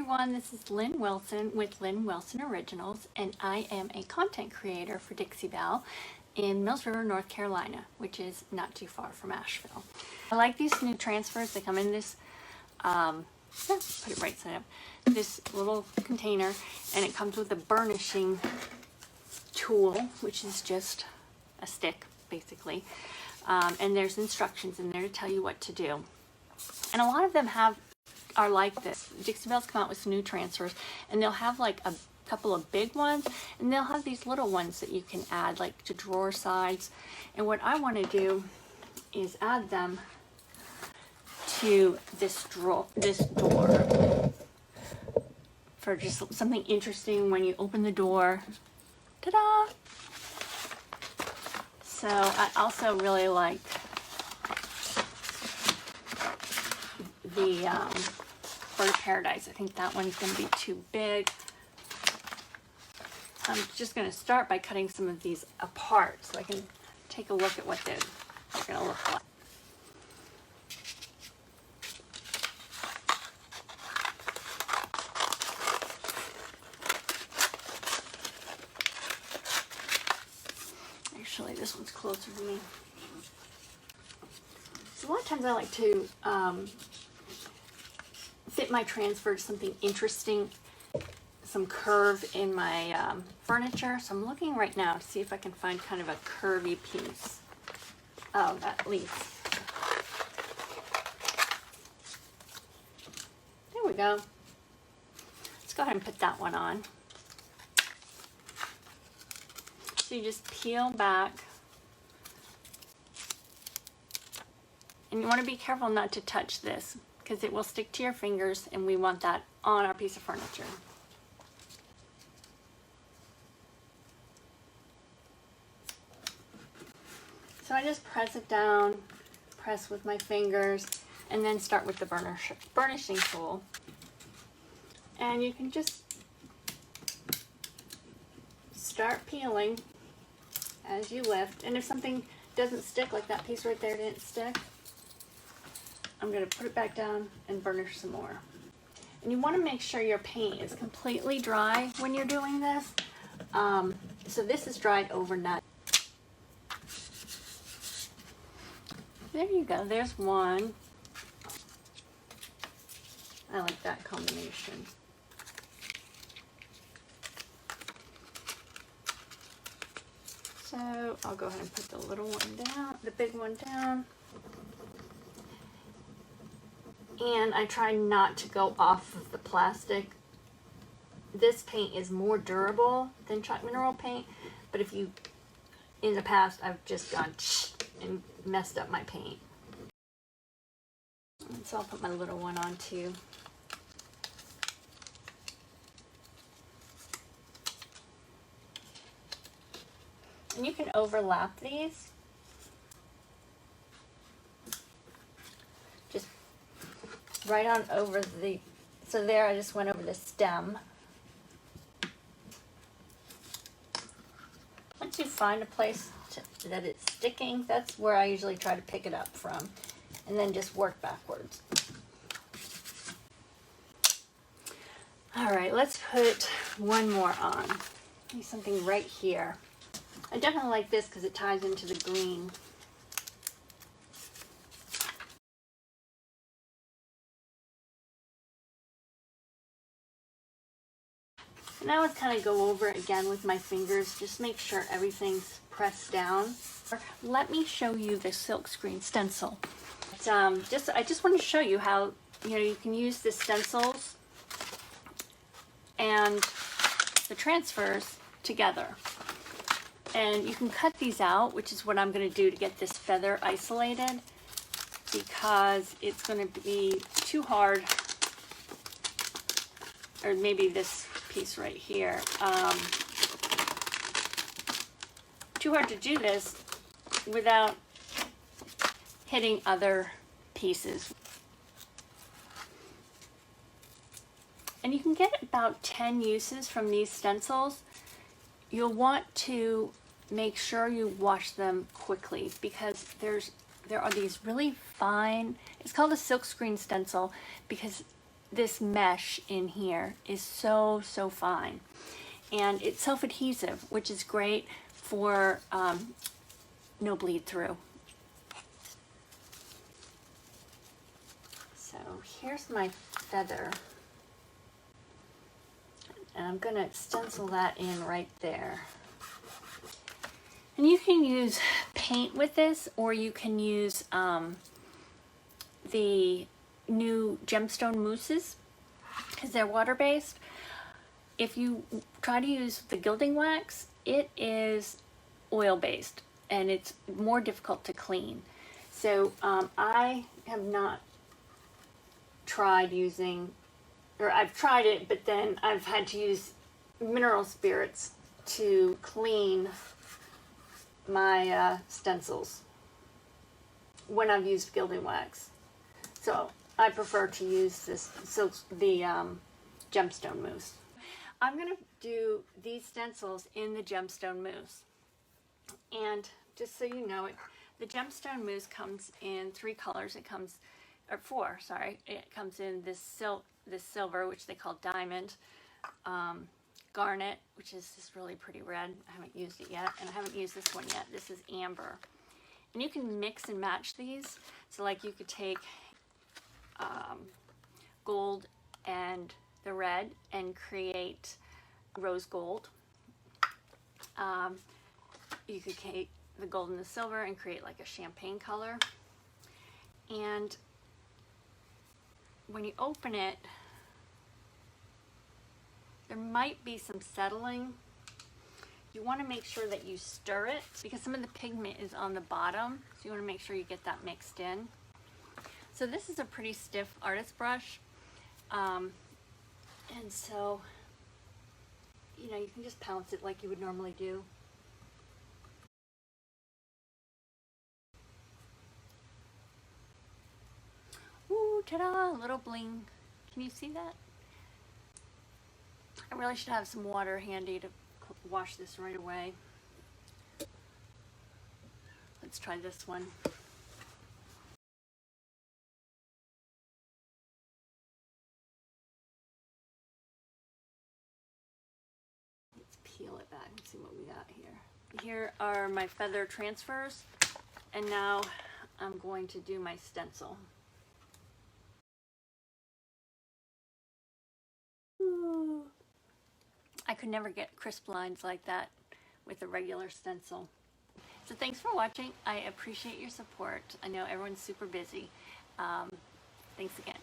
everyone, this is Lynn Wilson with Lynn Wilson Originals, and I am a content creator for Dixie Belle in Mills River, North Carolina, which is not too far from Asheville. I like these new transfers. They come in this, put it right side up, this little container, and it comes with a burnishing tool, which is just a stick, basically. And there's instructions in there to tell you what to do. And a lot of them are like this. Dixie Belle's come out with some new transfers, and they'll have like a couple of big ones, and they'll have these little ones that you can add like to drawer sides. And what I want to do is add them to this door for just something interesting when you open the door. Ta-da! So I also really like the Bird of Paradise. I think that one's going to be too big. I'm just going to start by cutting some of these apart so I can take a look at what they're going to look like. Actually, this one's closer to me. So a lot of times I like to fit my transfer to something interesting, some curve in my furniture. So I'm looking right now to see if I can find kind of a curvy piece. Oh, that leaf. There we go. Let's go ahead and put that one on. So you just peel back. And you want to be careful not to touch this, because it will stick to your fingers, and we want that on our piece of furniture. So I just press it down, press with my fingers, and then start with the burnishing tool. And you can just start peeling as you lift. And if something doesn't stick, like that piece right there didn't stick, I'm going to put it back down and burnish some more. And you want to make sure your paint is completely dry when you're doing this. So this is dried overnight. There you go, there's one. I like that combination. So I'll go ahead and put the little one down, the big one down. And I try not to go off of the plastic. This paint is more durable than chalk mineral paint, but if you, in the past, I've just gone and messed up my paint. And so I'll put my little one on too. And you can overlap these. Just right on over the, so there I just went over the stem. Once you find a place that it's sticking, that's where I usually try to pick it up from, and then just work backwards. All right, let's put one more on. Maybe something right here. I definitely like this because it ties into the green. And I would kind of go over it again with my fingers, just make sure everything's pressed down. Let me show you the silkscreen stencil. I just want to show you how you can use the stencils and the transfers together. And you can cut these out, which is what I'm going to do to get this feather isolated, because it's going to be too hard, or maybe this piece right here, too hard to do this without hitting other pieces. And you can get about 10 uses from these stencils. You'll want to make sure you wash them quickly, because there are these really fine, it's called a silkscreen stencil because this mesh in here is so fine, and it's self-adhesive, which is great for no bleed through. So here's my feather, and I'm going to stencil that in right there. And you can use paint with this, or you can use the new gemstone mousses, because they're water-based. If you try to use the gilding wax, it is oil-based, and it's more difficult to clean. So I have not tried using, or I've tried it, but then I've had to use mineral spirits to clean my stencils when I've used gilding wax. So I prefer to use the gemstone mousse. I'm going to do these stencils in the gemstone mousse. And just so you know, the gemstone mousse comes in 3 colors. It comes, or 4, sorry. It comes in this silver, which they call diamond, garnet, which is this really pretty red. I haven't used it yet, and I haven't used this one yet. This is amber. And you can mix and match these. So like you could take gold and the red and create rose gold. You could take the gold and the silver and create like a champagne color. And when you open it, there might be some settling. You want to make sure that you stir it, because some of the pigment is on the bottom, so you want to make sure you get that mixed in. So this is a pretty stiff artist brush, and so, you know, you can just pounce it like you would normally do. Ooh, ta-da, a little bling. Can you see that? I really should have some water handy to wash this right away. Let's try this one. Let's peel it back and see what we got here. Here are my feather transfers, and now I'm going to do my stencil. Ooh. I could never get crisp lines like that with a regular stencil. So thanks for watching. I appreciate your support. I know everyone's super busy. Thanks again.